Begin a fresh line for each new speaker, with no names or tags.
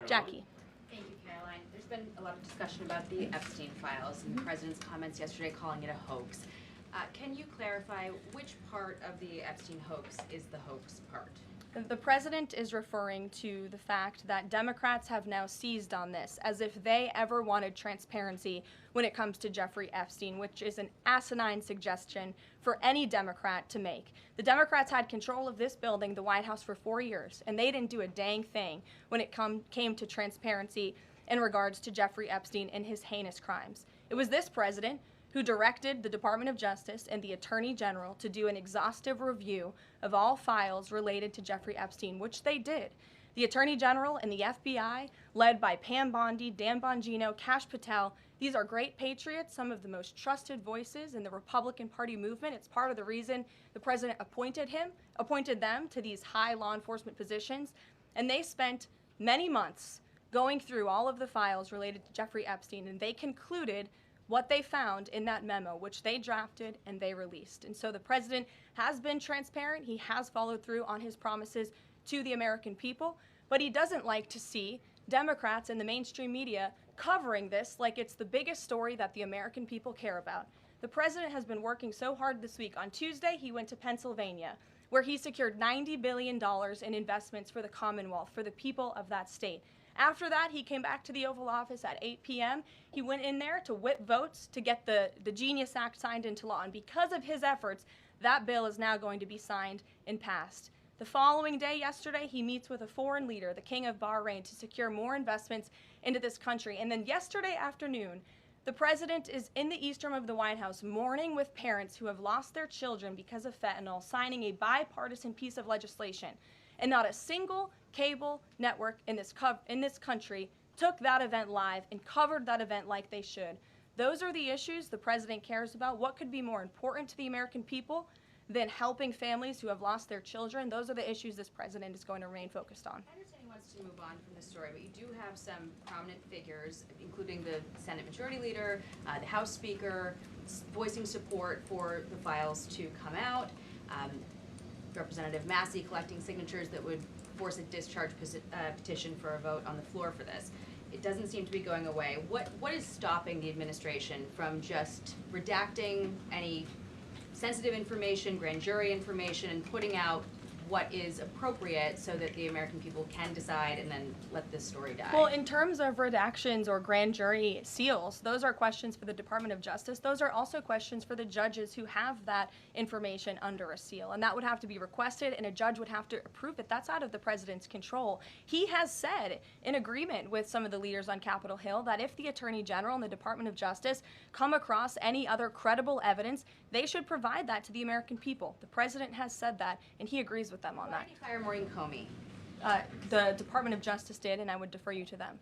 Jackie.
Thank you, Caroline. There's been a lot of discussion about the Epstein files and the president's comments yesterday calling it a hoax. Can you clarify which part of the Epstein hoax is the hoax part?
The president is referring to the fact that Democrats have now seized on this as if they ever wanted transparency when it comes to Jeffrey Epstein, which is an asinine suggestion for any Democrat to make. The Democrats had control of this building, the White House, for 4 years, and they didn't do a dang thing when it came to transparency in regards to Jeffrey Epstein and his heinous crimes. It was this president who directed the Department of Justice and the Attorney General to do an exhaustive review of all files related to Jeffrey Epstein, which they did. The Attorney General and the FBI, led by Pam Bondi, Dan Bongino, Kash Patel, these are great patriots, some of the most trusted voices in the Republican Party movement. It's part of the reason the president appointed them to these high law enforcement positions, and they spent many months going through all of the files related to Jeffrey Epstein, and they concluded what they found in that memo, which they drafted and they released. And so the president has been transparent. He has followed through on his promises to the American people, but he doesn't like to see Democrats and the mainstream media covering this like it's the biggest story that the American people care about. The president has been working so hard this week. On Tuesday, he went to Pennsylvania, where he secured $90 billion in investments for the Commonwealth, for the people of that state. After that, he came back to the Oval Office at 8 p.m. He went in there to whip votes to get the Genius Act signed into law. And because of his efforts, that bill is now going to be signed and passed. The following day, yesterday, he meets with a foreign leader, the King of Bahrain, to secure more investments into this country. And then yesterday afternoon, the president is in the East Room of the White House mourning with parents who have lost their children because of fentanyl, signing a bipartisan piece of legislation. And not a single cable network in this country took that event live and covered that event like they should. Those are the issues the president cares about. What could be more important to the American people than helping families who have lost their children? Those are the issues this president is going to remain focused on.
I understand he wants to move on from this story, but you do have some prominent figures, including the Senate Majority Leader, the House Speaker, voicing support for the files to come out. Representative Massey collecting signatures that would force a discharge petition for a vote on the floor for this. It doesn't seem to be going away. What is stopping the administration from just redacting any sensitive information, grand jury information, and putting out what is appropriate so that the American people can decide and then let this story die?
Well, in terms of redactions or grand jury seals, those are questions for the Department of Justice. Those are also questions for the judges who have that information under a seal. And that would have to be requested, and a judge would have to approve it. That's out of the president's control. He has said, in agreement with some of the leaders on Capitol Hill, that if the Attorney General and the Department of Justice come across any other credible evidence, they should provide that to the American people. The president has said that, and he agrees with them on that.
Why did you fire Maureen Comey?
The Department of Justice did, and I would defer you to them.